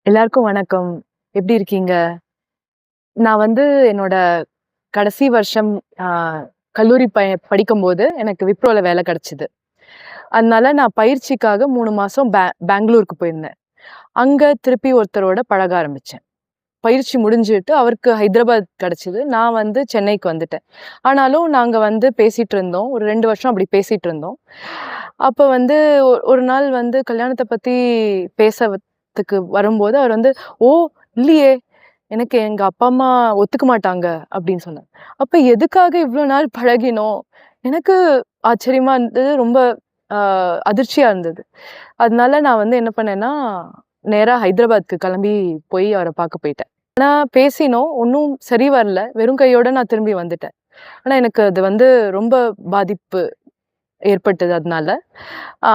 எல்லாருக்கும் வணக்கம். எப்படி இருக்கீங்க? நான் வந்து என்னோட கடைசி வருஷம் அ கல்லூரி படிக்கும்போது எனக்கு விப்ரோல வேலை கிடைச்சது. அதனால நான் பயிற்சிக்காக 3 மாசம் பெங்களூருக்கு போயிருந்தேன். அங்க திருப்பி ஒருத்தரோட பழக ஆரம்பிச்சேன். பயிற்சி முடிஞ்சுட்டு அவருக்கு ஹைதராபாத் கிடைச்சது. நான் வந்து சென்னைக்கு வந்துட்டேன். ஆனாலும் நாங்க வந்து பேசிட்டு இருந்தோம். ஒரு 2 வருஷம் அப்படி பேசிட்டு இருந்தோம். அப்ப வந்து ஒரு நாள் வந்து கல்யாணத்த பத்தி பேசறதுக்கு வரும்போது அவர் வந்து, "ஓ! இல்லையே! எனக்கு எங்க அப்பா, அம்மா ஒத்துக்க மாட்டாங்க" அப்படின்னு சொன்னாரு. அப்ப எதுக்காக இவ்ளோ நாள் பழகினோம்? எனக்கு ஆச்சரியமா இருந்தது. ரொம்ப அ அதிர்ச்சியா இருந்தது. அதனால நான் வந்து என்ன பண்ணேன்னா, நேரா ஹைதராபாத்க்கு கிளம்பி போய் அவர பார்க்க போயிட்டேன். ஆனா பேசினோம். ஒண்ணும் சரி வரல. வெறும் கையோட நான் திரும்பி வந்துட்டேன். ஆனா எனக்கு அது வந்து ரொம்ப பாதிப்பு ஏற்பட்டது அதனால.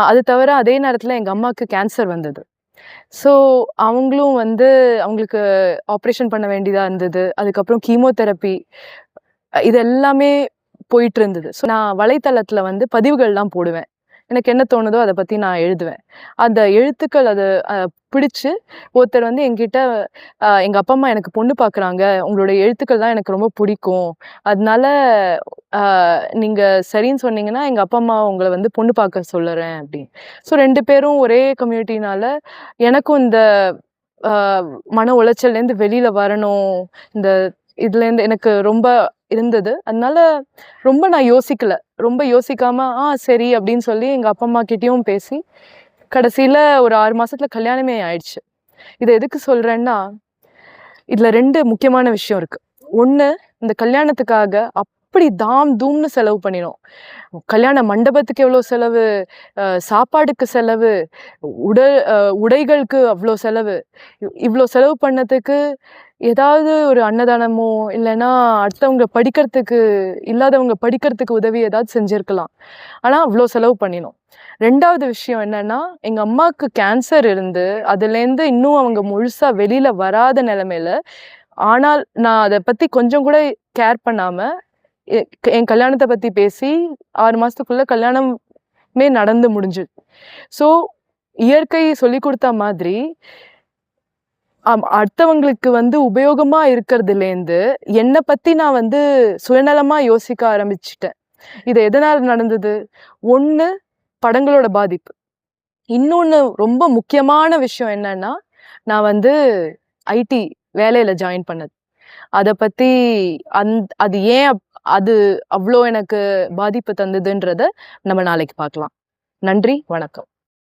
அது தவிர அதே நேரத்துல எங்க அம்மாக்கு கேன்சர் வந்தது. ஸோ அவங்களும் வந்து அவங்களுக்கு ஆப்ரேஷன் பண்ண வேண்டியதா இருந்தது. அதுக்கப்புறம் கீமோதெரபி இது எல்லாமே போயிட்டு இருந்தது. ஸோ நான் வலைத்தளத்துல வந்து பதிவுகள்லாம் போடுவேன். எனக்கு என்ன தோணுதோ அத பத்தி நான் எழுதுவேன். அந்த எழுத்துக்கள் அது பிடிச்சு ஒருத்தர் வந்து என்கிட்ட "எங்க அப்பா, அம்மா எனக்கு பொண்ணு பார்க்குறாங்க. உங்களோட எழுத்துக்கள் தான் எனக்கு ரொம்ப பிடிக்கும். அதனால அ நீங்க சரின்னு சொன்னீங்கன்னா, எங்க அப்பா, அம்மா உங்கள வந்து பொண்ணு பார்க்க சொல்லுறேன்" அப்படின்னு. ஸோ 2 பேரும் ஒரே கம்யூனிட்டினால எனக்கும் இந்த அ மன உளைச்சல்லேருந்து வெளியில வரணும். இந்த இதுலேருந்து எனக்கு ரொம்ப இருந்தது. அதனால ரொம்ப நான் யோசிக்கல. ரொம்ப யோசிக்காம, சரி" அப்படின்னு சொல்லி எங்க அப்பா, அம்மா கிட்டயும் பேசி, கடைசியில ஒரு 6 மாசத்துல கல்யாணமே ஆயிடுச்சு. இத எதுக்கு சொல்றேன்னா, இதுல 2 முக்கியமான விஷயம் இருக்கு. 1 இந்த கல்யாணத்துக்காக அப்படி தாம் தூம்னு செலவு பண்ணினோம். கல்யாண மண்டபத்துக்கு எவ்வளோ செலவு, சாப்பாடுக்கு செலவு, உட அ உடைகளுக்கு அவ்ளோ செலவு. இவ்ளோ செலவு பண்ணதுக்கு ஏதாவது ஒரு அன்னதானமோ, இல்லன்னா அடுத்தவங்க படிக்கிறதுக்கு இல்லாதவங்க படிக்கிறதுக்கு உதவி ஏதாவது செஞ்சிருக்கலாம். ஆனா அவ்ளோ செலவு பண்ணினோம். 2வது விஷயம் என்னன்னா, எங்க அம்மாக்கு கேன்சர் இருந்து, அதுலேருந்து இன்னும் அவங்க முழுசா வெளில வராத நிலைமையில, ஆனால் நான் அத பத்தி கொஞ்சம் கூட கேர் பண்ணாம, எ என் கல்யாணத்த பத்தி பேசி 6 மாசத்துக்குள்ள கல்யாணமே நடந்து முடிஞ்சுது. ஸோ இயற்கை சொல்லிக் குடுத்த மாதிரி, அடுத்தவங்களுக்கு வந்து உபயோகமா இருக்கிறதுலேருந்து, என்ன பத்தி நான் வந்து சுயநலமா யோசிக்க ஆரம்பிச்சுட்டேன். இது எதனால நடந்தது? 1 படங்களோட பாதிப்பு. இன்னொன்னு ரொம்ப முக்கியமான விஷயம் என்னன்னா, நான் வந்து ஐடி வேலையில ஜாயின் பண்ணது. அத பத்தி அது ஏன் அது அவ்ளோ எனக்கு பாதிப்பு தந்ததுன்றத நம்ம நாளைக்கு பார்க்கலாம். நன்றி, வணக்கம்.